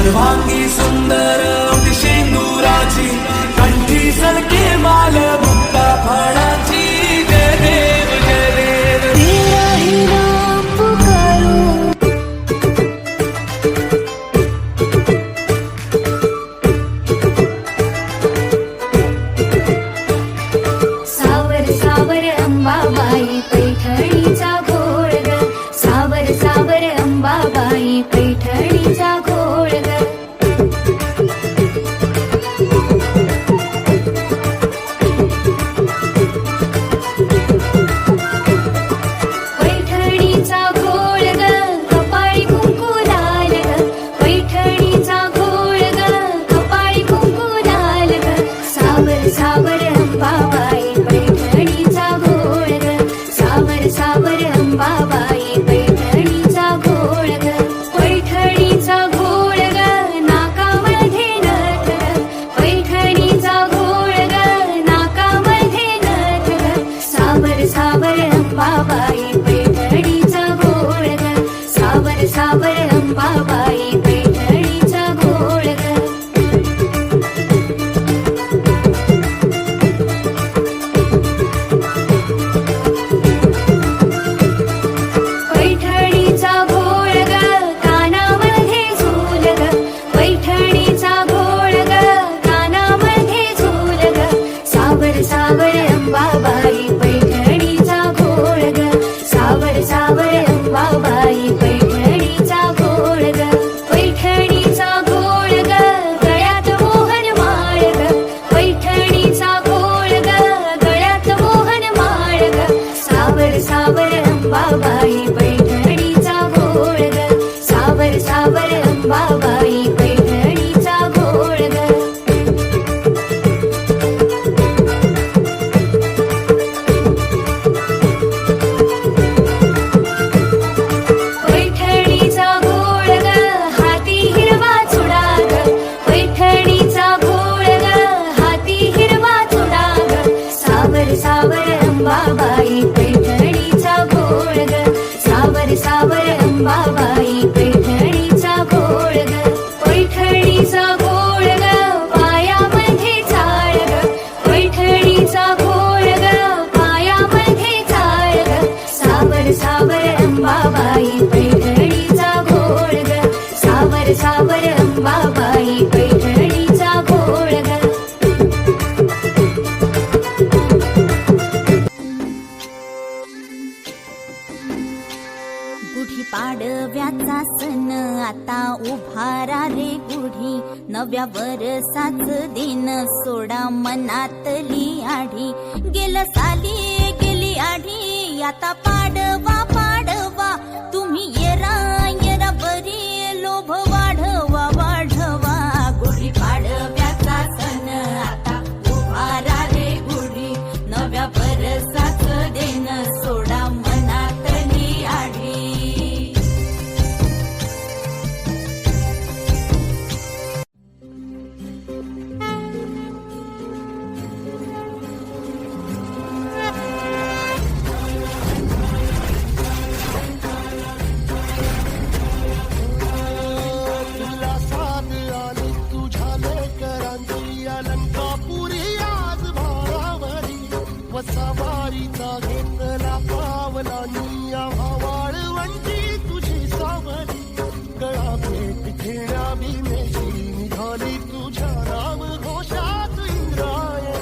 सर्वांगी सुंदर शेंदुराची कंठी सलके माल मुक्ता फळाची जय देव जय देव तेरा ही नाम पुकारू सावर सावर अंबाबाई पैठणीचा घोळ ग सावर सावर अंबाबाई पैठणीचा घोळ ग पैठणीचा घोळ ग कपाळी कुंकू लाल ग पैठणीचा घोळ ग कपाळी कुंकू लाल ग सावर सावर अंबाबाई पैठणीचा घोळ ग सावर सावर अंबाबाई पैठणीचा घोळ ग पैठणीचा घोळ ग नाकामध्ये नथ ग पैठणीचा घोळ ग नाकामध्ये नथ ग सावर सावर अंबाबाई पैठणीचा घोळ ग सावर सावर अंबाबाई पैठणीचा घोळ ग पैठणीचा घोळ ग कानामध्ये झूल ग पैठणीचा घोळ ग कानामध्ये झूल ग सावर सावर अंबाबाई पैठणीचा घोळ ग सावर सावर अंबाबाई पैठणीचा घोळ ग पैठणीचा घोळ ग गळ्यात मोहन माळ ग पैठणीचा घोळ ग गळ्यात मोहन माळ ग सावर सावर अंबाबाई पैठणीचा घोळ ग सावर सावर अंबाबाई पैठणीचा घोळ ग पैठणीचा घोळ ग हाती हिरवा चुडा ग पैठणीचा घोळ ग हाती हिरवा चुडा ग सावर सावर अंबाबाई पैठणीचा घोळ ग सावर सावर अंबाबाई पैठणीचा घोळ ग पैठणीचा घोळ ग पायामध्ये चाळ ग पैठणीचा घोळ ग पायामध्ये चाळ ग सावर सावर अंबाबाई पैठणीचा घोळ ग सावर सावर अंबाबाई पैठणीचा घोळ ग गुढी पाडव्याचा सण आता उभारा रे गुढी नव्या वर्षाच दिन सोडा मनातली आढी गेलं साली गेली आढी आता पाडवा पाडवा तुम्ही येरा येरा बरी लोभ वाढवा वाढवा गुढी पाडव्याचा सण आता उभारा रे गुढी नव्या वर्षाच दिन सोडा मनातली आढी तुला साथ आली तुझ्या लेकरांची अलंकापुरी आज भारावरी वसावारीचा घेतला पावला निया वाळवंटी तुझी सावरी गळा भेट घेण्या भीमेची निघाली तुझ्या राम घोषात इंद्रायणी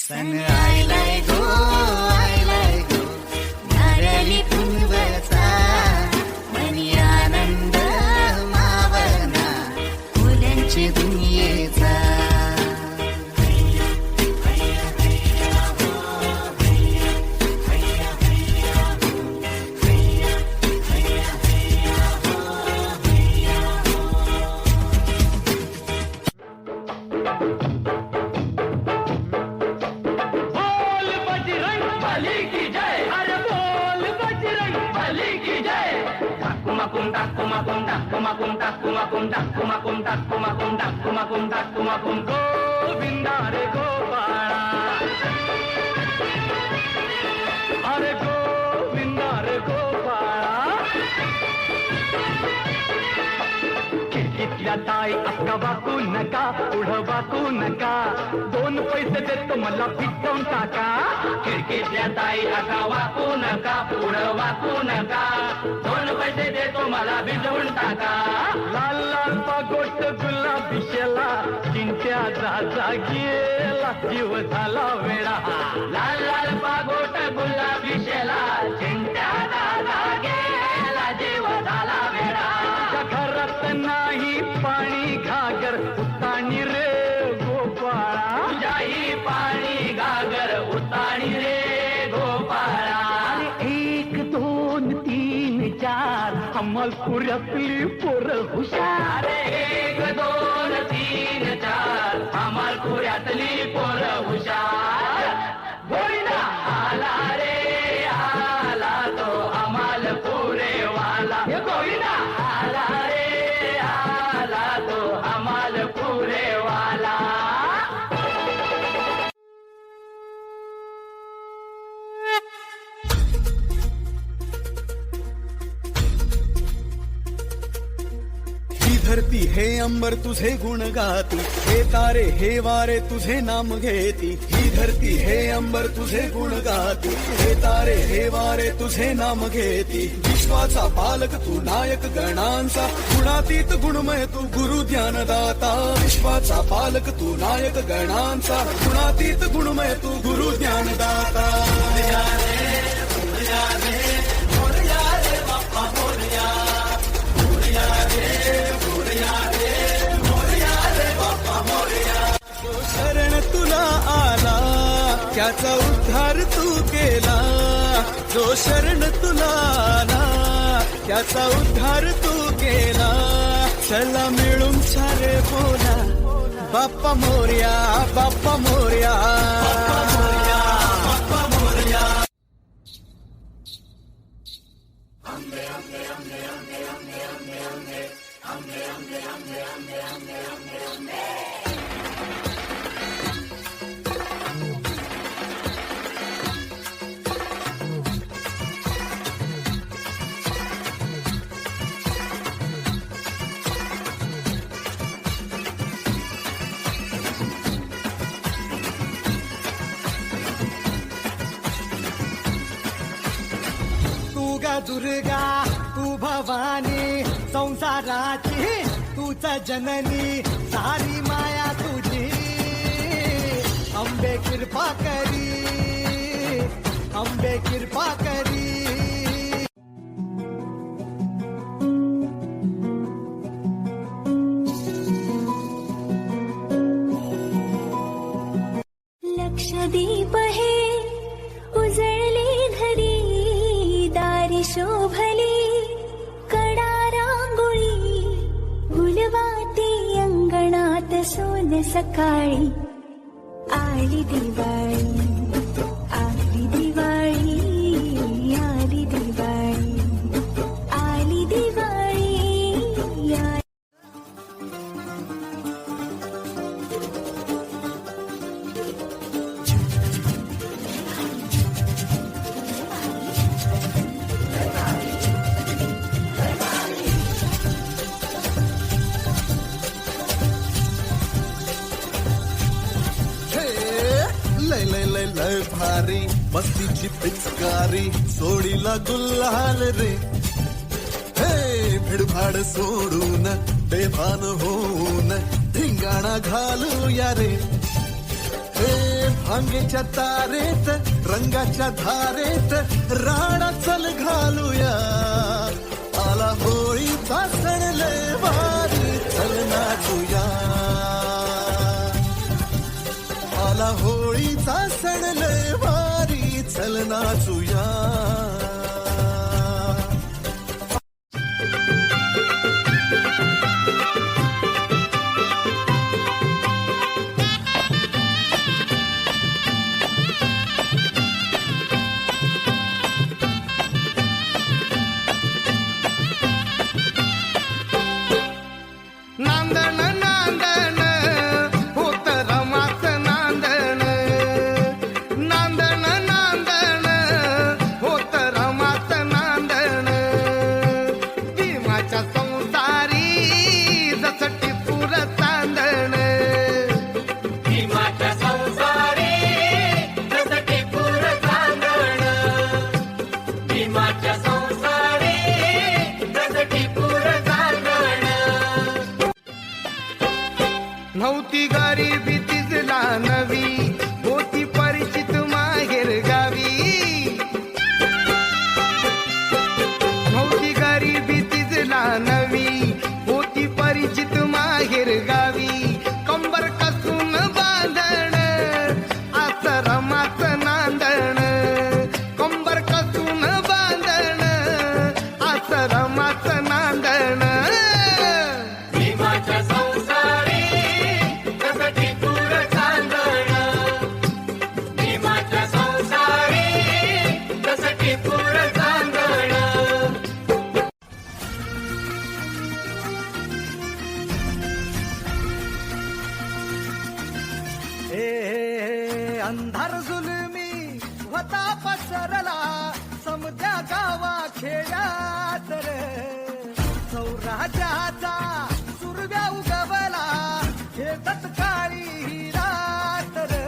सन आयलाय गो नारळी फुलवचा मनी आनंद मावना फुलांची दुनियेचा गोविंदा रे गोपाळा अरे गोविंदा रे गोपाळा खिडकीतल्या ताई अक्का वाकू नका पुढं वाकू नका 2 पैसे देतो मला पिटवून टाका खिडकीतल्या ताई अक्का वाकू नका पुढं वाकू नका 2 पैसे देतो मला भिजवून टाका लाल लाल पागोट गुलाबी शेला चिंट्या जा गेला जीव झाला वेळा लाल लाल पागोट गुलाबी शेला चिंट्या जा गेला जीव झाला वेळा घरात नाही पाणी घागर उताणी रे गोपाळा तुझ्याही पाणी घागर उताणी रे गोपाळा 1 2 3 4 अमलपुऱ्यातली पोरं हुशार 1 2 3 4 अमलपुऱ्यातली पोरं हुशार गोविंदा आला रे आला तो अमलपुरे वाला गोविंदा आला रे आला तो अमलपुरे वाला ही धरती हे अंबर तुझे गुण गाती हे तारे हे वारे तुझे नाम घेती ही धरती हे अंबर तुझे गुण गाती हे तारे हे वारे तुझे नाम घेती विश्वाचा पालक तू नायक गणांचा गुणातीत गुणमय तू गुरु ज्ञानदाता विश्वाचा पालक तू नायक गणांचा गुणातीत गुणमय तू गुरु ज्ञानदाता जो शरण तुला आला त्याचा उद्धार तू केला जो शरण तुला आला त्याचा उद्धार तू केला चला मिळून सारे बोला बाप्पा मोरया बाप्पा मोरया बाप्पा मोरया दुर्गा तू भवानी संसाराची तूच जननी सारी माया तुझी अंबे कृपा करी अंबे कृपा करी लक्षदीप हे उजळले घरी दारी शोभली कडा रांगोळी गुलवाती अंगणात सोन सकाळी आली दिवाळी आली दिवाळी आली दिवाळी आली दिवाळी लय लय लय लय भारी मस्तीची पिचकारी सोडीला गुल्हाल रे हे भिडभाड सोडून बेभान होऊन धिंगाणा घालूया रे हे भांगेच्या तारेत रंगाच्या धारेत राणा चल घालूया आला होळीचा सण लय भारी चल नाचूया आला होळीचा सण लय भारी चल नाचूया नव्हती गरिबी तिजला नवी, होती परिचित माहेर गावी. नव्हती गरिबी तिजला नवी, होती परिचित माहेर गावी. कंबर कसून बांधण आश्रमाचं नांदण, कंबर कसून बांधण आश्रमाचं नांदण. भीमाच्या संसारी कसं टिपूर चांदण, भीमाच्या संसारी कसं टिपूर चांदण. अंधार जुलमी होता पसरला समद्या गावा खेड्यात रे. सौराजाचा सुरव्या उगवला हे तत्काळी ही रात रे.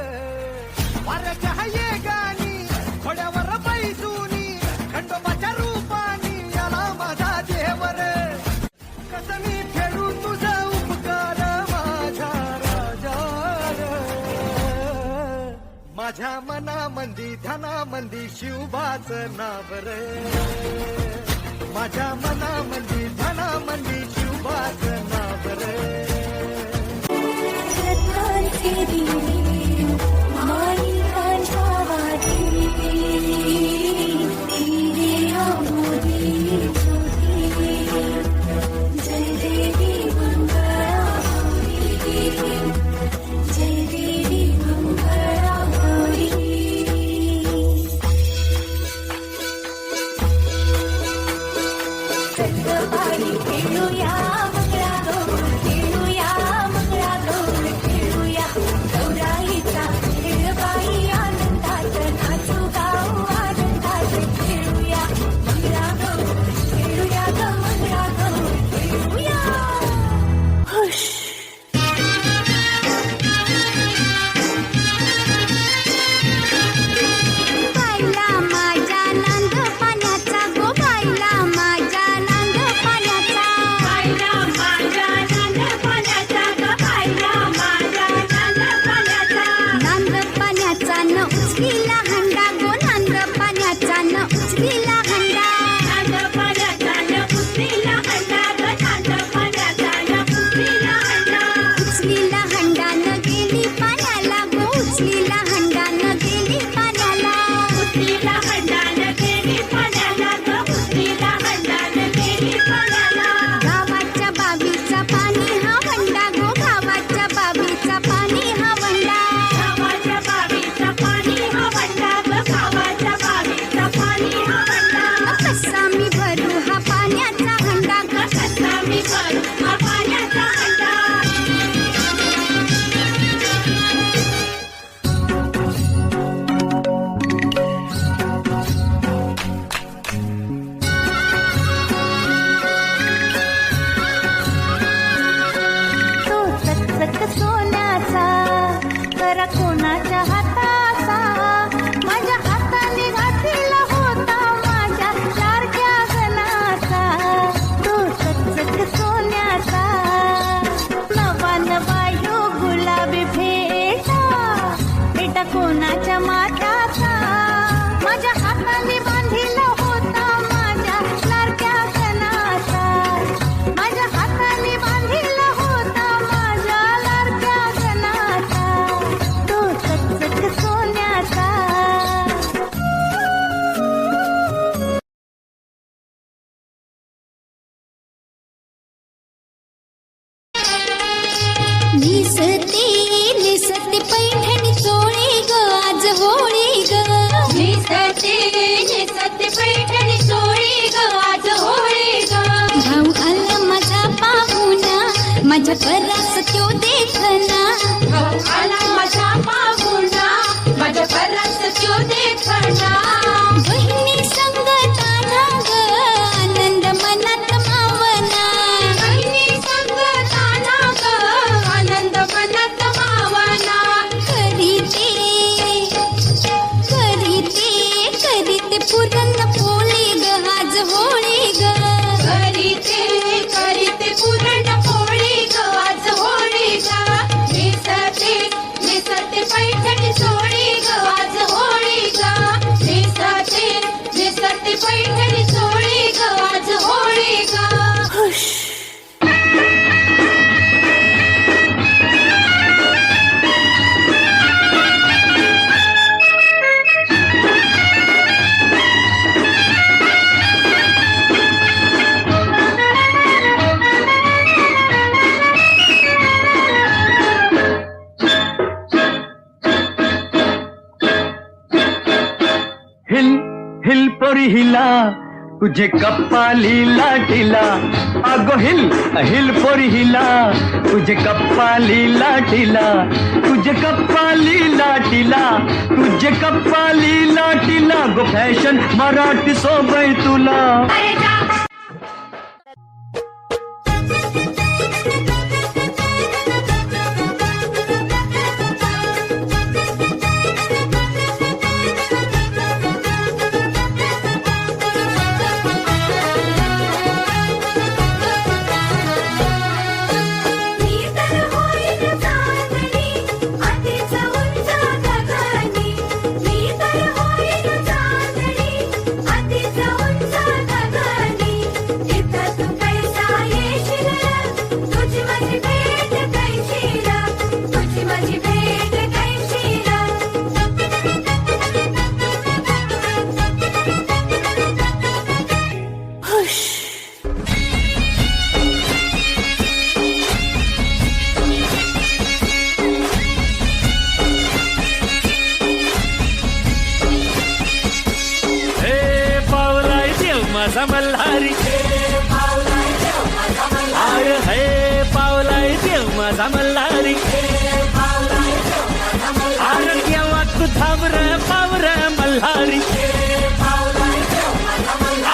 वाऱ्याच्या ये गाणी घोड्यावर बैसूनी खंडोबाच्या रूपानी आला माझा देवर. कसं मी फेडू तुझा उपकार माझा राजा रे. माझ्या मनामंदी ध्यानामंदी शिवबाचं नाव रे. माझ्या मनामंदी ध्यानामंदी शिवबाचं नाव रे. रत्नांचे दिवे माणिकांच्या वाटी, दिवे अमोदी ज्योती. जय देवी मंगळा गौरी, जय देवी मंगळा गौरी. सगळं खेळूया मंगळा गौर, खेळूया मंगळा गौर, खेळूया गौराईचा खेळ बाई आनंदात नाचू गाऊ आनंदात. खेळूया मंगळा गौर, खेळूया ग मंगळा गौर, खेळूया. हुश. बायला माझ्या नांद पाण्याचा गो, बायला माझ्या नांद पाण्याचा. बायला माझ्या नांद पाण्याचा ग, बायला माझ्या नांद पाण्याचा. नांद पाण्याचा न उचलीला हंडा गो, नांद पाण्याचा न उचलीला हंडा. नांद पाण्याचा न उचलीला हंडा ग, नांद पाण्याचा न उचलीला हंडा. उचलीला हंडा न गेली पाण्याला गो, उचलीला हंडा न गेली पाण्याला. उचलीला हंडा न गेली पाण्याला ग, उचलीला हंडा न गेली पाण्याला. गावाच्या बाबीचा पाणी हा वंडा गो, गावाच्या बाबीचा पाणी हा वंडा. गावाच्या बावीचा पाणी हा वंडा ग, गावाच्या बावीचा पाणी हा वंडा. कसा मी भरू हा पाण्याचा हंडा ग, कसा मी भरू हा पाण्याचा हंडा. तो चकचक सोन्याचा करा कोणाच्या हाताचा. माझ्या हाताने घातलेला होता माझ्या लाडक्या गणाचा. तो चकचक सोन्याचा नवा नवा यो गुलाबी भेटा, बेटा कोणाच्या माथ्याचा. माझ्या हाताने बांधिला होता माझ्या लाडक्या गणाचा. माझ्या हाताने बांधिला होता माझ्या लाडक्या गणाचा. तो चकचक सोन्याचा. निसते निसते पैठणी चोळी ग, आज होळी ग. निसते निसते पैठणी चोळी ग, आज होळी ग. भाऊ आला माझा पाहुणा, माझ्या परास त्यो देखना. भाऊ आला माझा पाहुणा, माझ्या परस त्यो देखना. बहिणी संग ताना ग, आनंद मनात मावना. बहिणी संग ताना ग, आनंद मनात मावना. करीते पुरण पोळी ग, आज होळी ग. करीते पुरण पोळी ग, आज होळी हिल हिल पोरी हिला तुझे कप्पाली लाटीला अगो हिल हिल पोरी हिला तुझे कप्पाली लाटीला तुझे कप्पाली लाटीला तुझे कप्पाली लाटीला गो फॅशन मराठी सोबय तुला. अरे जा माझा मल्हारी अरे हे पावलाय देव माझा मल्हारी अरे केव्हा तू थांबर पावर मल्हारी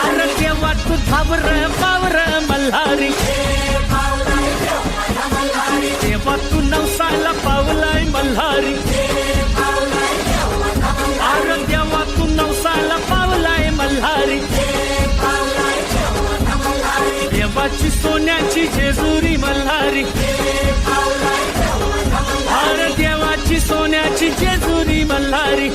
अरे केव्हा तू थांबर पावर मल्हारी तेव्हा तू नवसाला पावलाय मल्हारी अरे तेव्हा तू नवसाला पावलाय मल्हारी देवाची सोन्याची जेजुरी मल्हारी अरे देवाची सोन्याची जेजुरी मल्हारी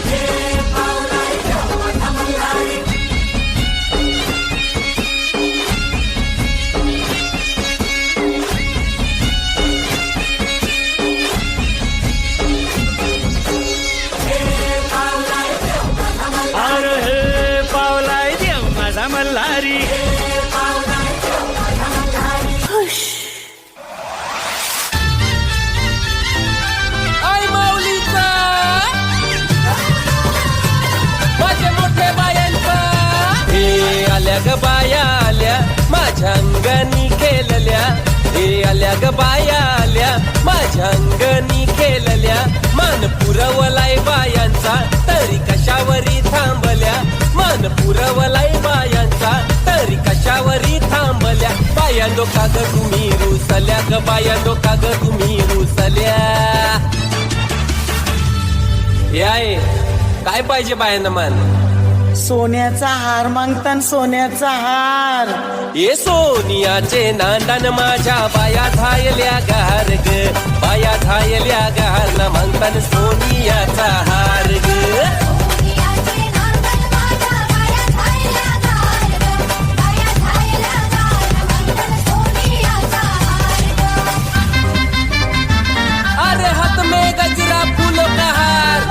अरे हे पावलाय देव माझा मल्हारी ग बाया आल्या माझ्या अंगणी केलेल्या हे आल्या ग बाया आल्या माझ्या अंगणी केलेल्या मान पुरवलाय बायांचा तरी कशावरी थांबल्या मान पुरवलाय बायांचा तरी कशावरी थांबल्या बायांनो का ग तुम्ही रुसल्या ग बायांनो का ग तुम्ही रुसल्या. याय काय पाहिजे बायांना मान सोन्याचा हार मागतान सोन्याचा हार ये सोनियाचे नांदन माझ्या बाया धायल्या गार ग बाया धायल्या गार ना मागतान सोनियाचा हार ग. अरे हाथ में गजरा फूलों का हार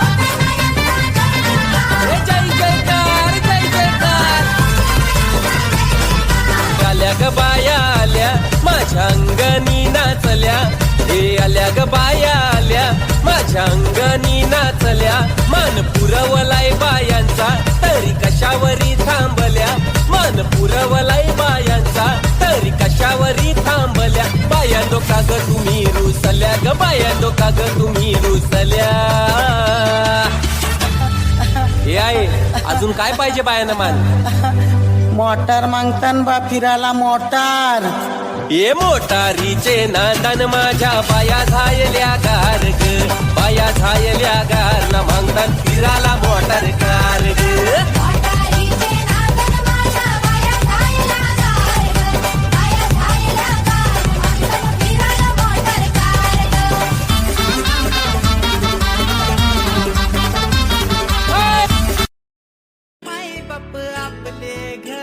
जय जयकार जय जयकार. आल्या ग बाया आल्या माझ्या अंगणी नाचल्या हे आल्या ग बाया आल्या माझ्या अंगणी नाचल्या मान पुरवलाय बायांचा तरी कशावरी थांबल्या मान पुरवलाय बायांचा तरी कशावरी थांबल्या बायांनो का ग तुम्ही रुसल्या ग बायांनो का ग तुम्ही रुसल्या. हे आहे अजून काय पाहिजे बायांना मान मोटार मागतान बा फिरायला मोटार ये मोटारीचे नांदन माझ्या बाया झायल्या गार ग बाया झायल्या गार ना मागतान फिराला मोटार कार ग. माई बाप आपले घर